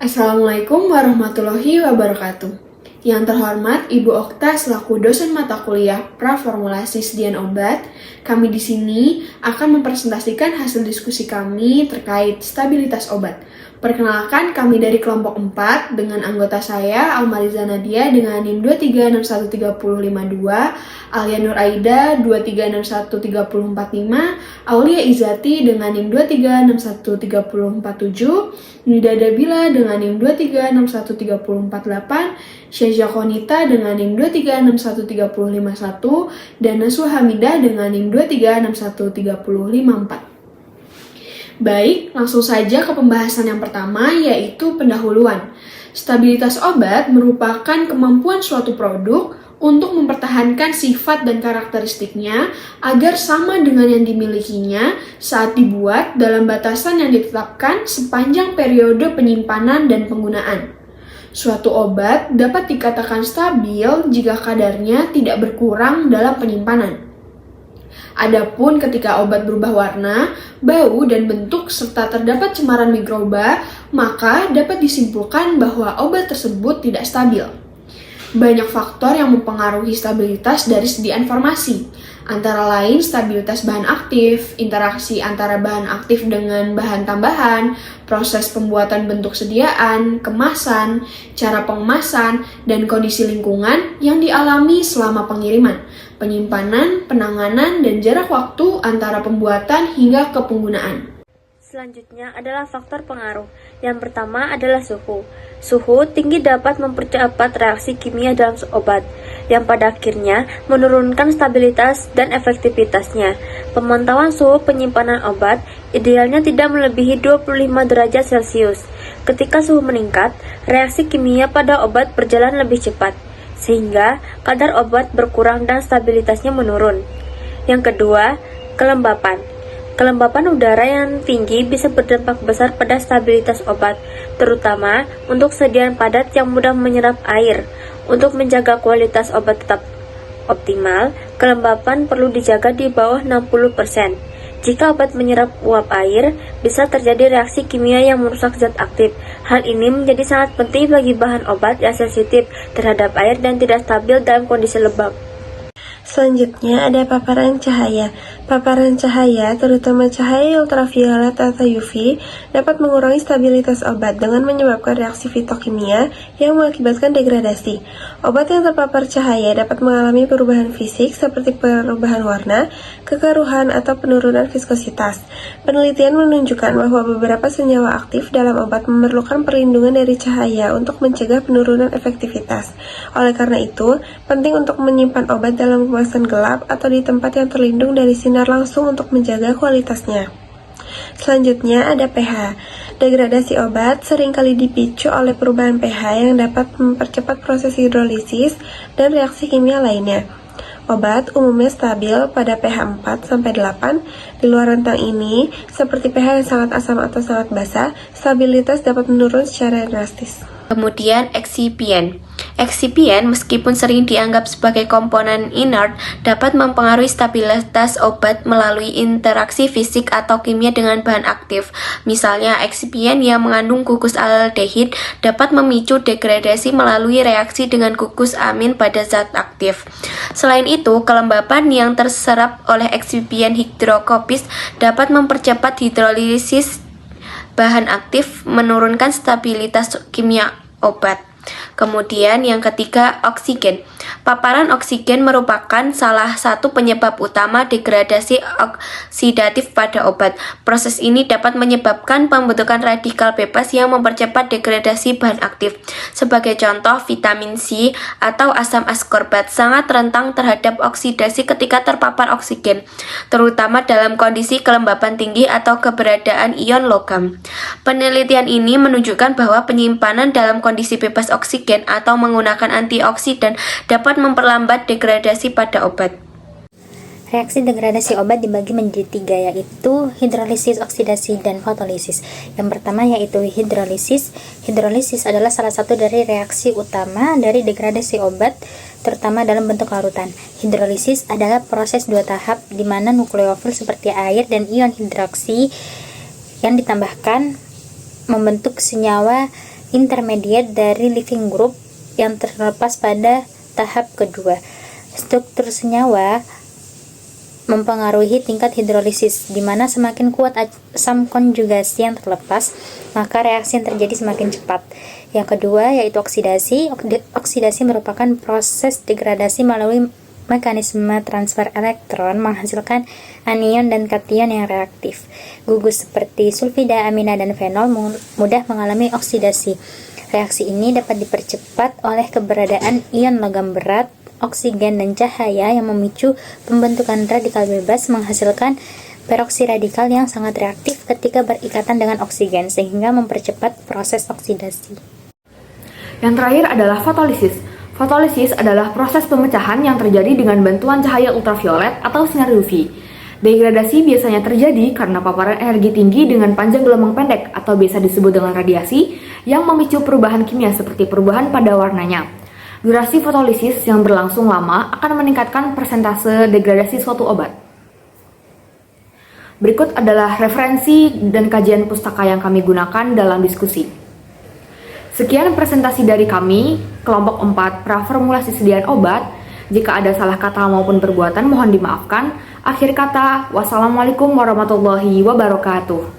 Assalamualaikum warahmatullahi wabarakatuh. Yang terhormat Ibu Okta selaku dosen mata kuliah Praformulasi Sediaan Obat, kami di sini akan mempresentasikan hasil diskusi kami terkait stabilitas obat. Perkenalkan, kami dari kelompok 4 dengan anggota saya Almariza Nadia dengan NIM 2361352, Alia Nur Aida 2361345, Aulia Izati dengan NIM 2361347, Nida Dabila dengan NIM 2361348, Syazia Konita dengan NIM 2361351, dan Naswa Hamidah dengan NIM 2361354. Baik, langsung saja ke pembahasan yang pertama, yaitu pendahuluan. Stabilitas obat merupakan kemampuan suatu produk untuk mempertahankan sifat dan karakteristiknya agar sama dengan yang dimilikinya saat dibuat dalam batasan yang ditetapkan sepanjang periode penyimpanan dan penggunaan. Suatu obat dapat dikatakan stabil jika kadarnya tidak berkurang dalam penyimpanan. Adapun ketika obat berubah warna, bau, dan bentuk serta terdapat cemaran mikroba, maka dapat disimpulkan bahwa obat tersebut tidak stabil. Banyak faktor yang mempengaruhi stabilitas dari segi informasi, antara lain stabilitas bahan aktif, interaksi antara bahan aktif dengan bahan tambahan, proses pembuatan bentuk sediaan, kemasan, cara pengemasan, dan kondisi lingkungan yang dialami selama pengiriman, penyimpanan, penanganan, dan jarak waktu antara pembuatan hingga ke penggunaan. Selanjutnya adalah faktor pengaruh. Yang pertama adalah suhu. Suhu tinggi dapat mempercepat reaksi kimia dalam obat, yang pada akhirnya menurunkan stabilitas dan efektivitasnya. Pemantauan suhu penyimpanan obat idealnya tidak melebihi 25 derajat Celcius. Ketika suhu meningkat, reaksi kimia pada obat berjalan lebih cepat, sehingga kadar obat berkurang dan stabilitasnya menurun. Yang kedua, kelembapan. Kelembapan udara yang tinggi bisa berdampak besar pada stabilitas obat, terutama untuk sediaan padat yang mudah menyerap air. Untuk menjaga kualitas obat tetap optimal, kelembapan perlu dijaga di bawah 60%. Jika obat menyerap uap air, bisa terjadi reaksi kimia yang merusak zat aktif. Hal ini menjadi sangat penting bagi bahan obat yang sensitif terhadap air dan tidak stabil dalam kondisi lembab. Selanjutnya ada paparan cahaya. Paparan cahaya, terutama cahaya ultraviolet atau UV, dapat mengurangi stabilitas obat dengan menyebabkan reaksi fitokimia yang mengakibatkan degradasi. Obat yang terpapar cahaya dapat mengalami perubahan fisik seperti perubahan warna, kekeruhan, atau penurunan viskositas. Penelitian menunjukkan bahwa beberapa senyawa aktif dalam obat memerlukan perlindungan dari cahaya untuk mencegah penurunan efektivitas. Oleh karena itu, penting untuk menyimpan obat dalam kemasan gelap atau di tempat yang terlindung dari sinar langsung untuk menjaga kualitasnya. Selanjutnya ada pH. Degradasi obat seringkali dipicu oleh perubahan pH yang dapat mempercepat proses hidrolisis dan reaksi kimia lainnya. Obat umumnya stabil pada pH 4-8. Di luar rentang ini, seperti pH yang sangat asam atau sangat basa, stabilitas dapat menurun secara drastis. Kemudian eksipien. Eksipien meskipun sering dianggap sebagai komponen inert dapat mempengaruhi stabilitas obat melalui interaksi fisik atau kimia dengan bahan aktif. Misalnya eksipien yang mengandung gugus aldehid dapat memicu degradasi melalui reaksi dengan gugus amin pada zat aktif. Selain itu, kelembapan yang terserap oleh eksipien hidrokopis dapat mempercepat hidrolisis bahan aktif, menurunkan stabilitas kimia obat. Kemudian yang ketiga, oksigen. Paparan oksigen merupakan salah satu penyebab utama degradasi oksidatif pada obat. Proses ini dapat menyebabkan pembentukan radikal bebas yang mempercepat degradasi bahan aktif. Sebagai contoh, vitamin C atau asam askorbat sangat rentan terhadap oksidasi ketika terpapar oksigen, terutama dalam kondisi kelembapan tinggi atau keberadaan ion logam. Penelitian ini menunjukkan bahwa penyimpanan dalam kondisi bebas oksigen atau menggunakan antioksidan dapat memperlambat degradasi pada obat. Reaksi degradasi obat dibagi menjadi 3, yaitu hidrolisis, oksidasi, dan fotolisis. Yang pertama yaitu hidrolisis. Hidrolisis adalah salah satu dari reaksi utama dari degradasi obat, terutama dalam bentuk larutan. Hidrolisis adalah proses 2 tahap di mana nukleofil seperti air dan ion hidroksi yang ditambahkan membentuk senyawa intermediate dari living group yang terlepas pada tahap kedua. Struktur senyawa mempengaruhi tingkat hidrolisis, di mana semakin kuat asam konjugasi yang terlepas, maka reaksi yang terjadi semakin cepat. Yang kedua yaitu oksidasi. Oksidasi merupakan proses degradasi melalui mekanisme transfer elektron menghasilkan anion dan kation yang reaktif. Gugus seperti sulfida, amina, dan fenol mudah mengalami oksidasi. Reaksi ini dapat dipercepat oleh keberadaan ion logam berat, oksigen, dan cahaya yang memicu pembentukan radikal bebas menghasilkan peroksi radikal yang sangat reaktif ketika berikatan dengan oksigen sehingga mempercepat proses oksidasi. Yang terakhir adalah fotolisis. Fotolisis adalah proses pemecahan yang terjadi dengan bantuan cahaya ultraviolet atau sinar UV. Degradasi biasanya terjadi karena paparan energi tinggi dengan panjang gelombang pendek atau biasa disebut dengan radiasi yang memicu perubahan kimia seperti perubahan pada warnanya. Durasi fotolisis yang berlangsung lama akan meningkatkan persentase degradasi suatu obat. Berikut adalah referensi dan kajian pustaka yang kami gunakan dalam diskusi. Sekian presentasi dari kami, kelompok 4 praformulasi sediaan obat. Jika ada salah kata maupun perbuatan mohon dimaafkan. Akhir kata, wassalamualaikum warahmatullahi wabarakatuh.